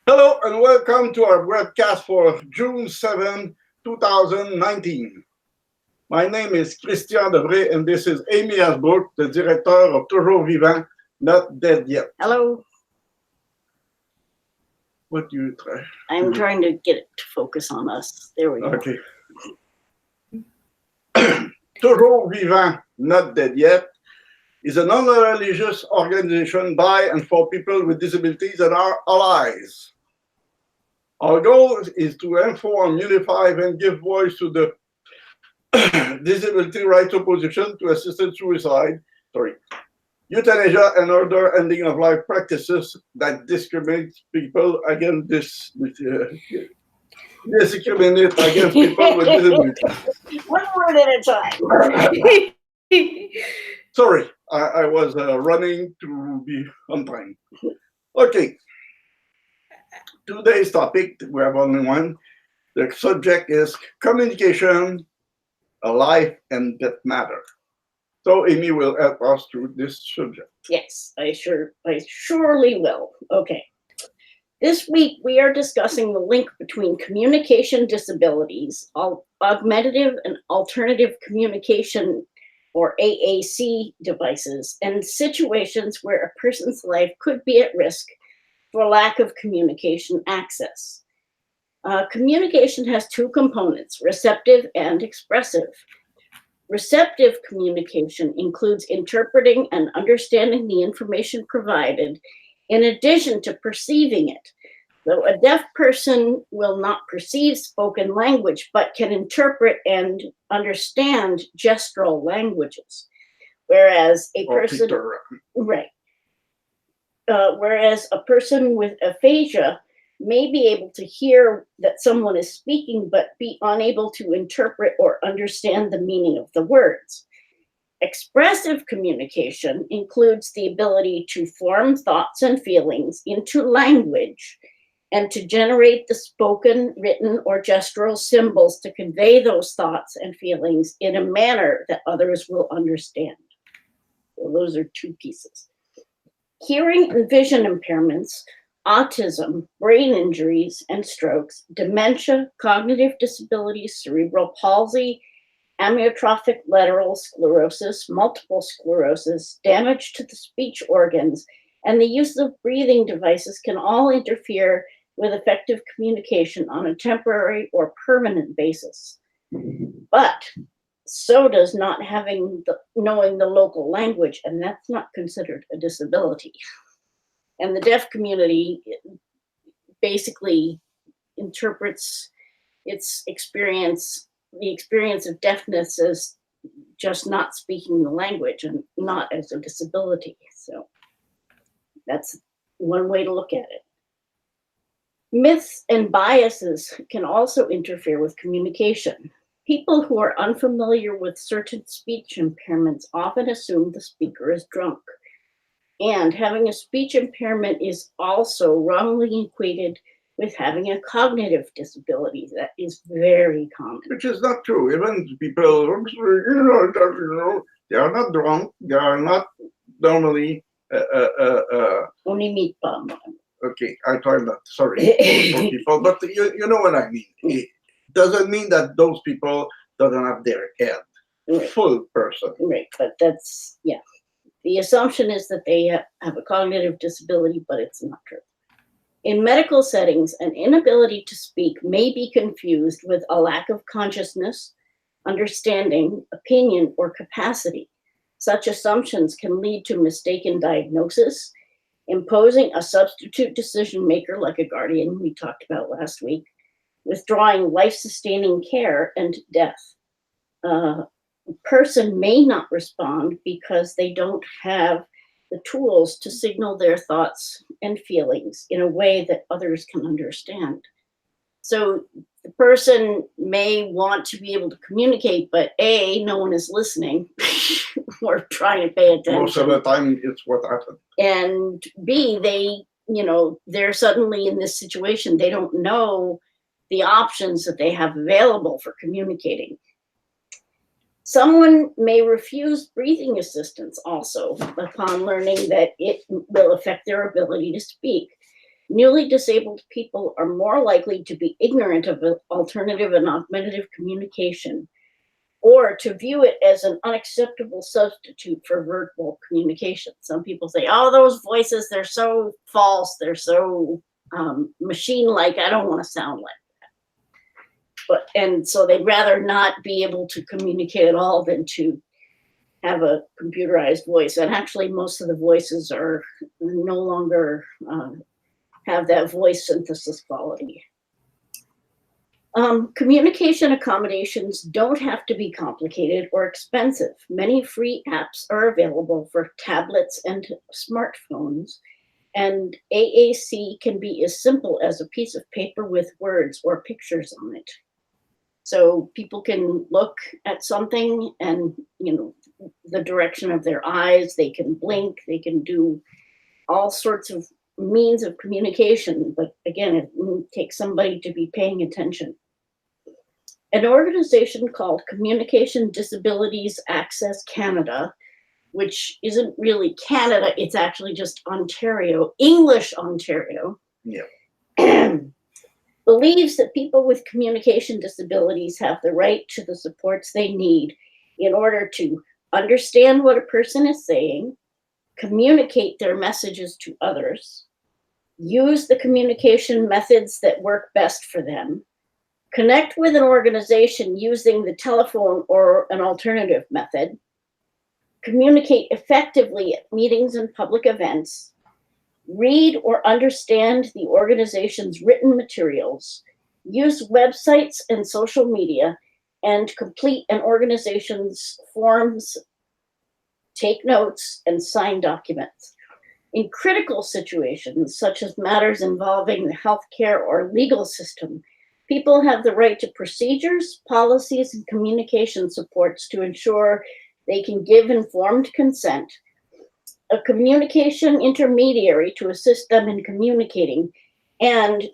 Hello and welcome to our broadcast for June 7, 2019. My name is Christian Debré and this is Amy Asbrook, the director of Toujours Vivant, Not Dead Yet. Hello. What do you try? I'm trying to get it to focus on us. There we go. Okay. Toujours Vivant, Not Dead Yet is a non-religious organization by and for people with disabilities and our allies. Our goal is to inform, unify, and give voice to the disability rights opposition to assisted suicide, euthanasia, and other ending of life practices that discriminate people against discriminate against people with disabilities. One word at a time. Sorry, I was running to be on time. Okay. Today's topic, we have only one. The subject is communication, a life and death matter. So Amy will help us through this subject. Yes, I surely will. Okay. This week we are discussing the link between communication disabilities, augmentative and alternative communication or AAC devices, and situations where a person's life could be at risk for lack of communication access. Communication has two components, receptive and expressive. Receptive communication includes interpreting and understanding the information provided in addition to perceiving it. Though a deaf person will not perceive spoken language, but can interpret and understand gestural languages. Whereas a person, right. Whereas a person with aphasia may be able to hear that someone is speaking, but be unable to interpret or understand the meaning of the words. Expressive communication includes the ability to form thoughts and feelings into language and to generate the spoken, written, or gestural symbols to convey those thoughts and feelings in a manner that others will understand. So those are two pieces. Hearing and vision impairments, autism, brain injuries and strokes, dementia, cognitive disabilities, cerebral palsy, amyotrophic lateral sclerosis, multiple sclerosis, damage to the speech organs, and the use of breathing devices can all interfere with effective communication on a temporary or permanent basis. But so does not knowing the local language, and that's not considered a disability. And the deaf community basically interprets its experience, the experience of deafness, as just not speaking the language and not as a disability. So that's one way to look at it. Myths and biases can also interfere with communication. People who are unfamiliar with certain speech impairments often assume the speaker is drunk. And having a speech impairment is also wrongly equated with having a cognitive disability. That is very common. Which is not true. Even people, they are not drunk. They are not normally. Only meat bomb. Okay, I tried that. Sorry for people, but you know what I mean. It doesn't mean that those people doesn't have their head full person. Right, but that's, yeah. The assumption is that they have a cognitive disability, but it's not true. In medical settings, an inability to speak may be confused with a lack of consciousness, understanding, opinion, or capacity. Such assumptions can lead to mistaken diagnosis, imposing a substitute decision maker like a guardian we talked about last week, withdrawing life-sustaining care, and death. A person may not respond because they don't have the tools to signal their thoughts and feelings in a way that others can understand. So the person may want to be able to communicate, but A, no one is listening or trying to pay attention. Most of the time, it's what happens. And B, they're suddenly in this situation. They don't know the options that they have available for communicating. Someone may refuse breathing assistance also upon learning that it will affect their ability to speak. Newly disabled people are more likely to be ignorant of alternative and augmentative communication, or to view it as an unacceptable substitute for verbal communication. Some people say, oh, those voices, they're so false, they're so machine-like, I don't want to sound like that. And so they'd rather not be able to communicate at all than to have a computerized voice. And actually, most of the voices are no longer have that voice synthesis quality. Communication accommodations don't have to be complicated or expensive. Many free apps are available for tablets and smartphones, and AAC can be as simple as a piece of paper with words or pictures on it. So people can look at something and, the direction of their eyes, they can blink, they can do all sorts of means of communication, but again, it takes somebody to be paying attention. An organization called Communication Disabilities Access Canada, which isn't really Canada, it's actually just Ontario, English Ontario, believes that people with communication disabilities have the right to the supports they need in order to understand what a person is saying, communicate their messages to others, use the communication methods that work best for them, connect with an organization using the telephone or an alternative method, communicate effectively at meetings and public events, read or understand the organization's written materials, use websites and social media, and complete an organization's forms, take notes, and sign documents. In critical situations, such as matters involving the healthcare or legal system, people have the right to procedures, policies, and communication supports to ensure they can give informed consent, a communication intermediary to assist them in communicating, and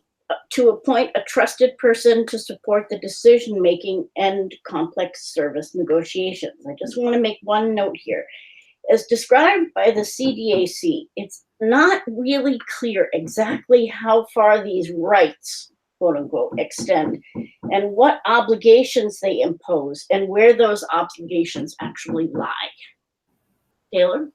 to appoint a trusted person to support the decision-making and complex service negotiations. I just want to make one note here. As described by the CDAC, it's not really clear exactly how far these rights, quote unquote, extend and what obligations they impose and where those obligations actually lie. Taylor?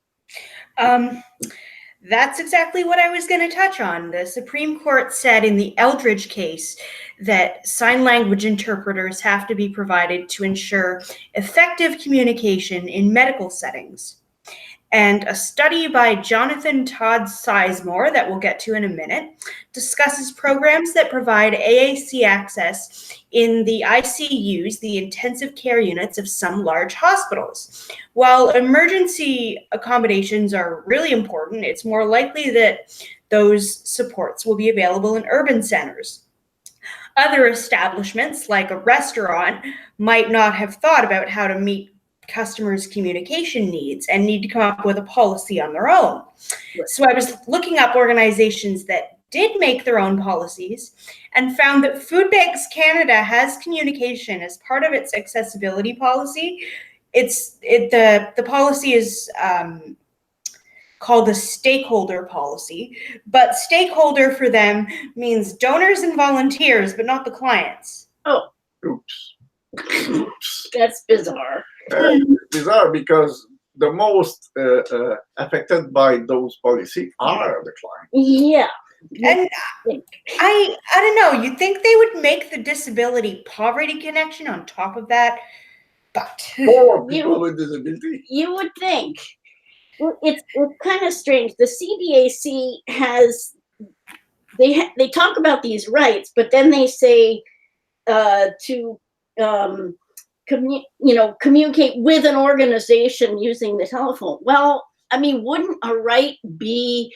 That's exactly what I was going to touch on. The Supreme Court said in the Eldridge case that sign language interpreters have to be provided to ensure effective communication in medical settings. And a study by Jonathan Todd Sizemore, that we'll get to in a minute, discusses programs that provide AAC access in the ICUs, the intensive care units of some large hospitals. While emergency accommodations are really important, it's more likely that those supports will be available in urban centers. Other establishments, like a restaurant, might not have thought about how to meet customers' communication needs and need to come up with a policy on their own. Right. So I was looking up organizations that did make their own policies and found that Food Banks Canada has communication as part of its accessibility policy. The policy is called a stakeholder policy, but stakeholder for them means donors and volunteers, but not the clients. Oh, Oops. That's bizarre. Bizarre because the most affected by those policies are the clients. Yeah. And I don't know, you'd think they would make the disability poverty connection on top of that, but for people with disability. You would think. Well, it's kind of strange. The CDAC has, they talk about these rights, but then they say to communicate with an organization using the telephone. Well, I mean, wouldn't a right be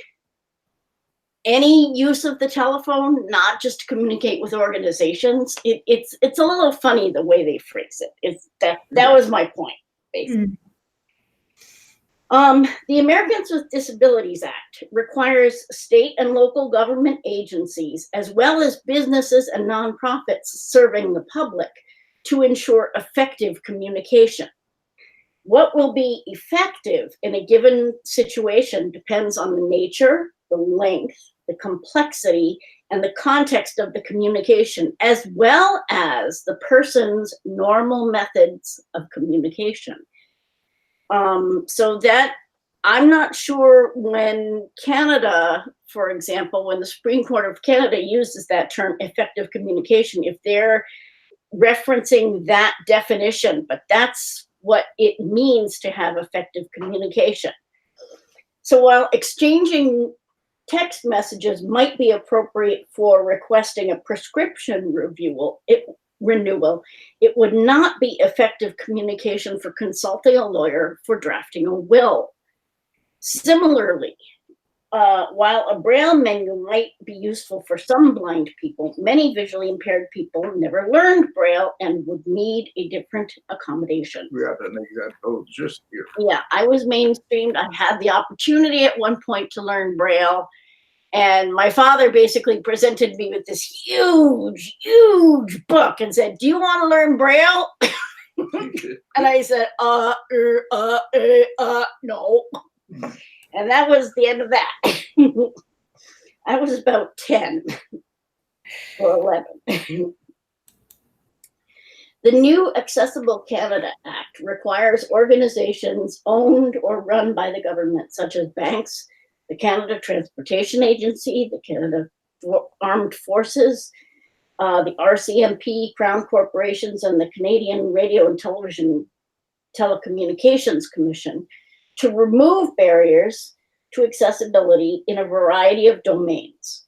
any use of the telephone, not just to communicate with organizations? It's a little funny the way they phrase it. That was my point, basically. The Americans with Disabilities Act requires state and local government agencies, as well as businesses and nonprofits serving the public, to ensure effective communication. What will be effective in a given situation depends on the nature, the length, the complexity, and the context of the communication, as well as the person's normal methods of communication. So that, I'm not sure when Canada, for example, when the Supreme Court of Canada uses that term effective communication, if they're referencing that definition, but that's what it means to have effective communication. So while exchanging text messages might be appropriate for requesting a prescription renewal, it would not be effective communication for consulting a lawyer for drafting a will. Similarly, while a Braille menu might be useful for some blind people, many visually impaired people never learned Braille and would need a different accommodation. We have an example just here. Yeah, I was mainstreamed. I had the opportunity at one point to learn Braille, and my father basically presented me with this huge, huge book and said, "Do you want to learn Braille?" And I said, no. And that was the end of that. I was about 10 or 11. The new Accessible Canada Act requires organizations owned or run by the government, such as banks, the Canada Transportation Agency, the Canada Armed Forces, the RCMP, Crown Corporations, and the Canadian Radio and Telecommunications Commission, to remove barriers to accessibility in a variety of domains.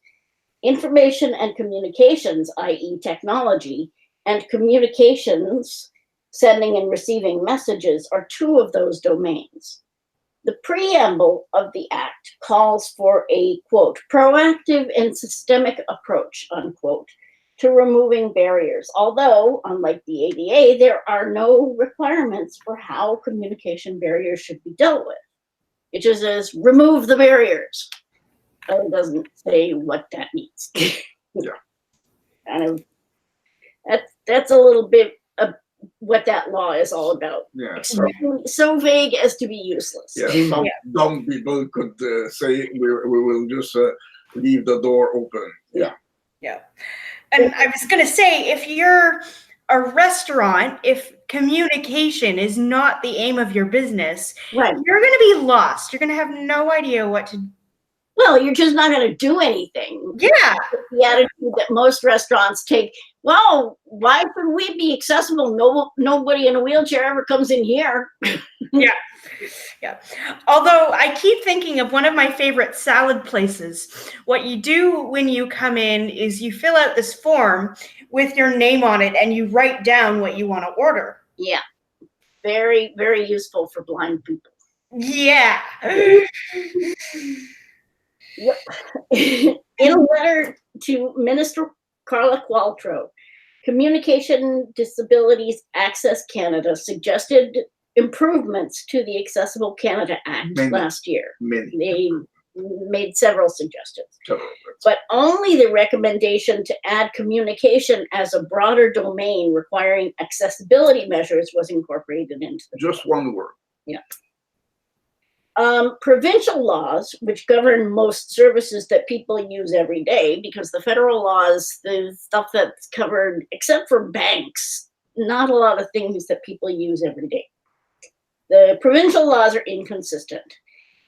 Information and communications, i.e. technology, and communications, sending and receiving messages, are two of those domains. The preamble of the Act calls for a, quote, proactive and systemic approach, unquote, to removing barriers. Although, unlike the ADA, there are no requirements for how communication barriers should be dealt with. It just says, remove the barriers. But it doesn't say what that means. Yeah. Kind of, that's a little bit of what that law is all about. Yeah. So vague as to be useless. Yeah, some dumb people could say we will just leave the door open. Yeah. Yeah. And I was going to say, if you're a restaurant, if communication is not the aim of your business, Right. you're going to be lost. You're going to have no idea what to do. Well, you're just not going to do anything. Yeah. The attitude that most restaurants take, well, why should we be accessible? Nobody in a wheelchair ever comes in here. Yeah. Yeah. Although I keep thinking of one of my favorite salad places. What you do when you come in is you fill out this form with your name on it and you write down what you want to order. Yeah. Very, very useful for blind people. Yeah. Yep. In a letter to Minister Carla Qualtrough, Communication Disabilities Access Canada suggested improvements to the Accessible Canada Act last year. They made several suggestions, but only the recommendation to add communication as a broader domain requiring accessibility measures was incorporated into the just one word. Yeah. Provincial laws, which govern most services that people use every day, because the federal laws, the stuff that's covered, except for banks, not a lot of things that people use every day. The provincial laws are inconsistent.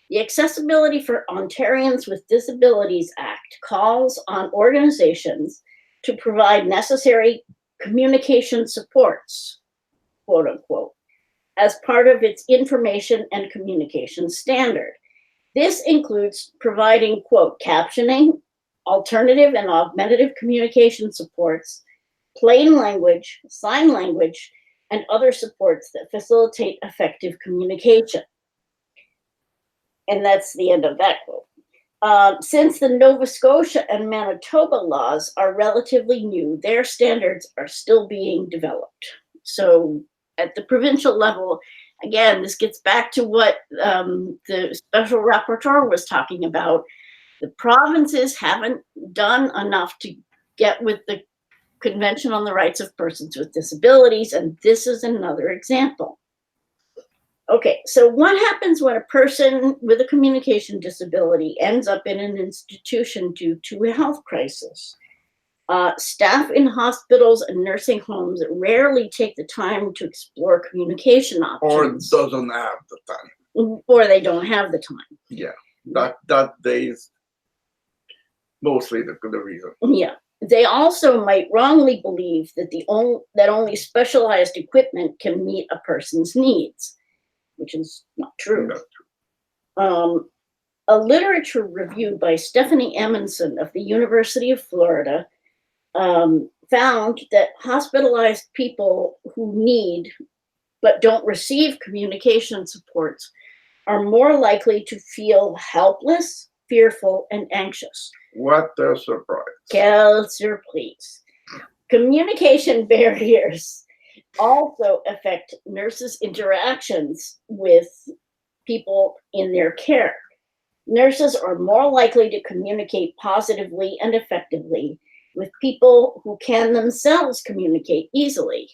The Accessibility for Ontarians with Disabilities Act calls on organizations to provide necessary communication supports, quote unquote, as part of its information and communication standard. This includes providing, quote, captioning, alternative and augmentative communication supports, plain language, sign language, and other supports that facilitate effective communication. And that's the end of that quote. Since the Nova Scotia and Manitoba laws are relatively new, their standards are still being developed. So at the provincial level, again, this gets back to what the special rapporteur was talking about. The provinces haven't done enough to get with the Convention on the Rights of Persons with Disabilities, and this is another example. Okay, so what happens when a person with a communication disability ends up in an institution due to a health crisis? Staff in hospitals and nursing homes rarely take the time to explore communication Or options. doesn't have the time. Or they don't have the time. Yeah, that is mostly the reason. Yeah. They also might wrongly believe that that only specialized equipment can meet a person's needs, which is not true. A literature review by Stephanie Amundsen of the University of Florida found that hospitalized people who need but don't receive communication supports are more likely to feel helpless, fearful, and anxious. What a surprise. Quelle surprise. Communication barriers also affect nurses' interactions with people in their care. Nurses are more likely to communicate positively and effectively with people who can themselves communicate easily.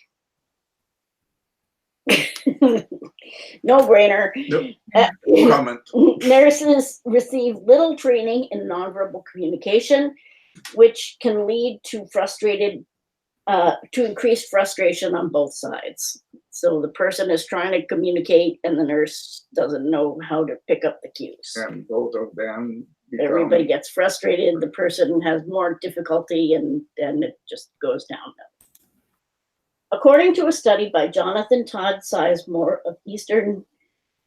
No brainer. No comment. Nurses receive little training in nonverbal communication, which can lead to increased frustration on both sides. So the person is trying to communicate and the nurse doesn't know how to pick up the cues. And both of them Everybody gets frustrated, the person has more difficulty, and it just goes downhill. According to a study by Jonathan Todd Sizemore of Eastern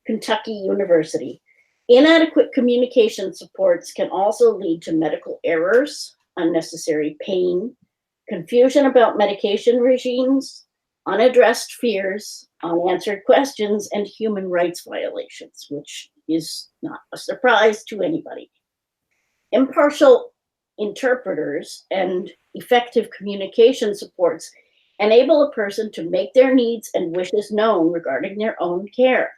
Kentucky University, inadequate communication supports can also lead to medical errors, unnecessary pain, confusion about medication regimes, unaddressed fears, unanswered questions, and human rights violations, which is not a surprise to anybody. Impartial interpreters and effective communication supports enable a person to make their needs and wishes known regarding their own care.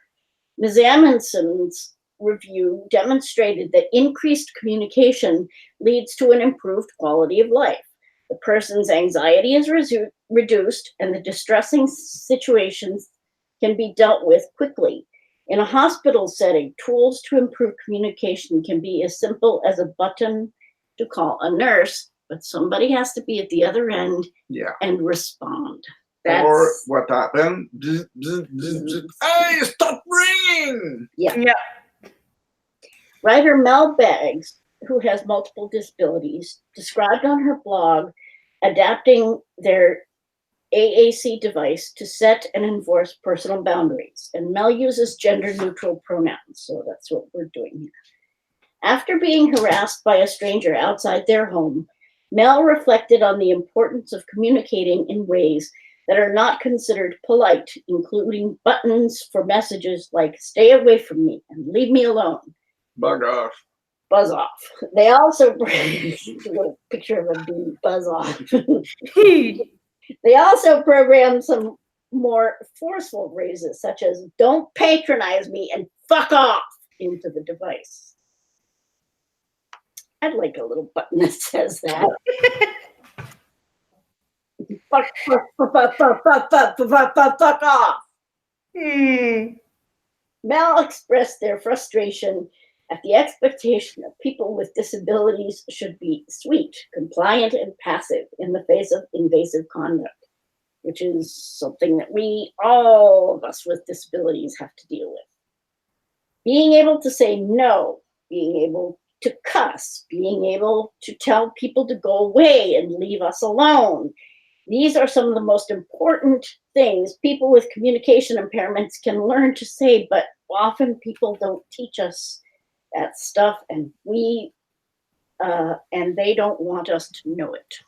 Ms. Amundsen's review demonstrated that increased communication leads to an improved quality of life. The person's anxiety is reduced and the distressing situations can be dealt with quickly. In a hospital setting, tools to improve communication can be as simple as a button to call a nurse, but somebody has to be at the other end and respond. Or what happened? Hey, stop ringing! Yeah. Writer Mel Baggs, who has multiple disabilities, described on her blog adapting their AAC device to set and enforce personal boundaries. And Mel uses gender-neutral pronouns, so that's what we're doing here. After being harassed by a stranger outside their home, Mel reflected on the importance of communicating in ways that are not considered polite, including buttons for messages like "stay away from me" and "leave me alone." Bug off. Buzz off. They also a little picture of a bee, buzz off. They also programmed some more forceful phrases, such as "don't patronize me" and "fuck off" into the device. I'd like a little button that says that. Fuck off. Mel expressed their frustration at the expectation that people with disabilities should be sweet, compliant, and passive in the face of invasive conduct, which is something that all of us with disabilities have to deal with. Being able to say no, being able to cuss, being able to tell people to go away and leave us alone. These are some of the most important things people with communication impairments can learn to say, but often people don't teach us that stuff, and they don't want us to know it.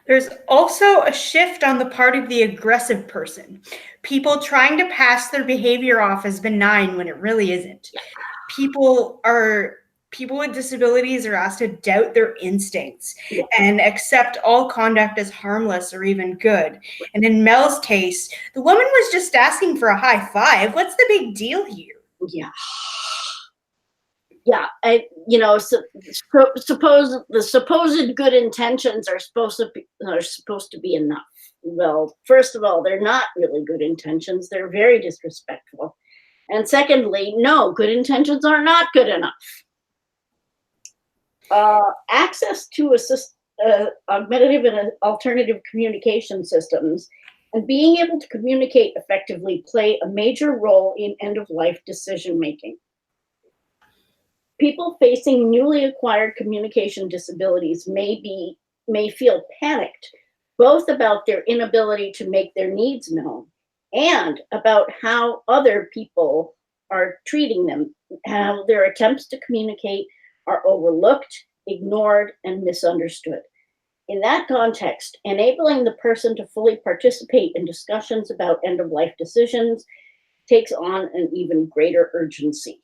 There's also a shift on the part of the aggressive person. People trying to pass their behavior off as benign when it really isn't. People with disabilities are asked to doubt their instincts and accept all conduct as harmless or even good. And in Mel's case, the woman was just asking for a high five. What's the big deal here? Suppose the supposed good intentions are supposed to be enough. Well, first of all, they're not really good intentions. They're very disrespectful. And secondly, no, good intentions are not good enough. Access to augmentative and alternative communication systems and being able to communicate effectively play a major role in end-of-life decision-making. People facing newly acquired communication disabilities may feel panicked, both about their inability to make their needs known and about how other people are treating them, how their attempts to communicate are overlooked, ignored, and misunderstood. In that context, enabling the person to fully participate in discussions about end-of-life decisions takes on an even greater urgency.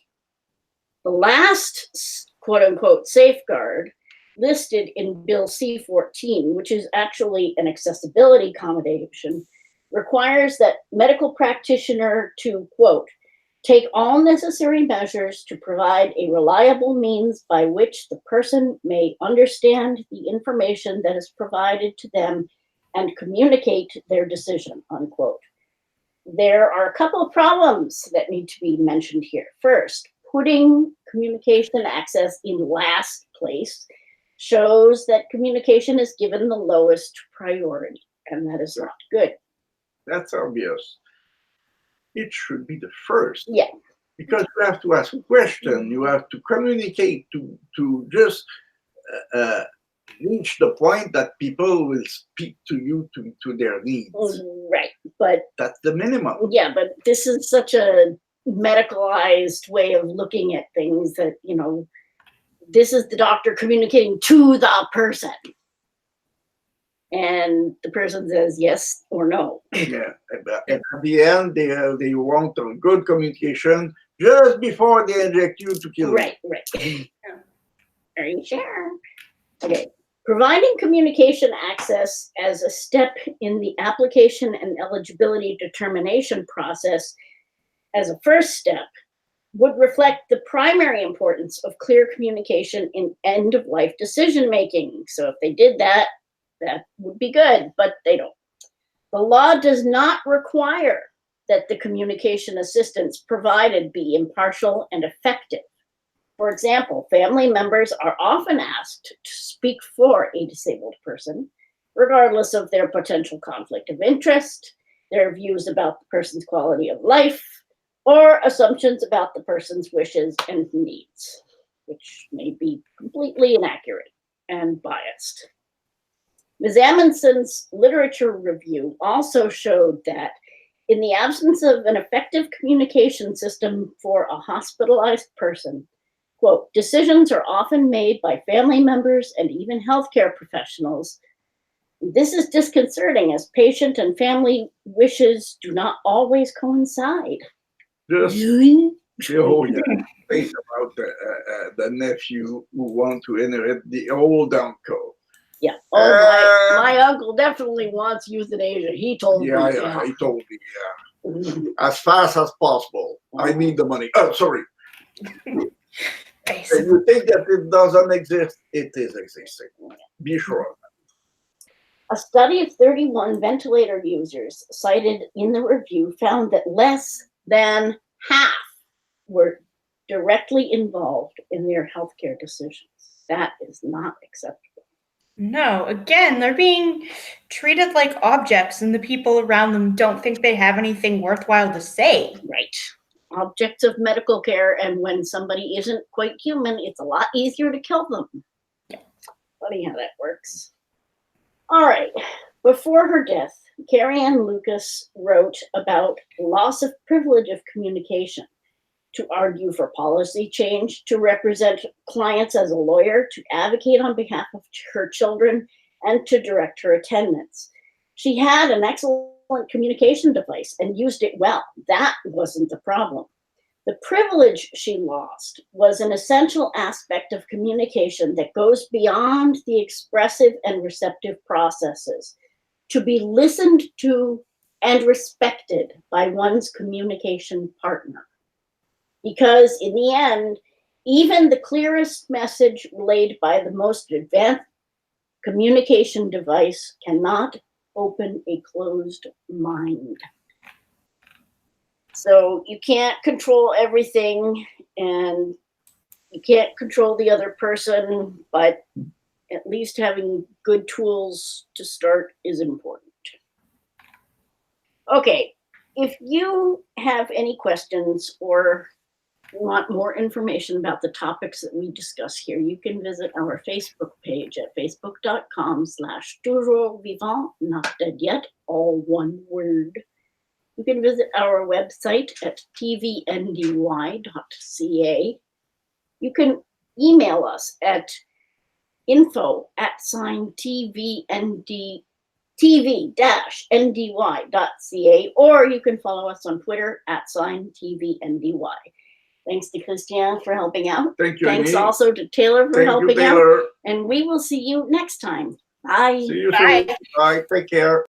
The last quote-unquote safeguard listed in Bill C-14, which is actually an accessibility accommodation, requires that medical practitioner to, quote, take all necessary measures to provide a reliable means by which the person may understand the information that is provided to them and communicate their decision, unquote. There are a couple of problems that need to be mentioned here. First, putting communication access in last place shows that communication is given the lowest priority, and that is not good. That's obvious. It should be the first. Yeah. Because you have to ask a question, you have to communicate to just reach the point that people will speak to you to their needs. Right, but that's the minimum. Yeah, but this is such a medicalized way of looking at things that, you know, this is the doctor communicating to the person. And the person says yes or no. Yeah, and at the end, they want a good communication just before they inject you to kill you. Right. Are you sure? Okay. Providing communication access as a step in the application and eligibility determination process as a first step would reflect the primary importance of clear communication in end-of-life decision-making. So if they did that, that would be good, but they don't. The law does not require that the communication assistance provided be impartial and effective. For example, family members are often asked to speak for a disabled person, regardless of their potential conflict of interest, their views about the person's quality of life, or assumptions about the person's wishes and needs, which may be completely inaccurate and biased. Ms. Amundsen's literature review also showed that in the absence of an effective communication system for a hospitalized person, quote, decisions are often made by family members and even healthcare professionals. This is disconcerting as patient and family wishes do not always coincide. Just, Really? oh yeah, think about the nephew who want to inherit the old uncle. Yeah. Oh, my uncle definitely wants euthanasia. He told me. Yeah, he told me, yeah. As fast as possible. I need the money. Oh, sorry. If you think that it doesn't exist, it is existing. Be sure of that. A study of 31 ventilator users cited in the review found that less than half were directly involved in their healthcare decisions. That is not acceptable. No, again, they're being treated like objects, and the people around them don't think they have anything worthwhile to say. Right. Objects of medical care, and when somebody isn't quite human, it's a lot easier to kill them. Funny how that works. All right. Before her death, Carrie Ann Lucas wrote about loss of privilege of communication, to argue for policy change, to represent clients as a lawyer, to advocate on behalf of her children, and to direct her attendance. She had an excellent communication device and used it well. That wasn't the problem. The privilege she lost was an essential aspect of communication that goes beyond the expressive and receptive processes, to be listened to and respected by one's communication partner. Because in the end, even the clearest message relayed by the most advanced communication device cannot open a closed mind. So you can't control everything, and you can't control the other person, but at least having good tools to start is important. Okay, if you have any questions or want more information about the topics that we discuss here, you can visit our Facebook page at facebook.com/toujours vivant, not dead yet, all one word. You can visit our website at tvndy.ca. You can email us at info@tv-ndy.ca, or you can follow us on Twitter @TVNDY. Thanks to Christiane for helping out. Thank you, Thanks Annie. also to Taylor for Thank you, helping out. Taylor. And we will see you next time. Bye. See you Bye. soon. Bye. Take care.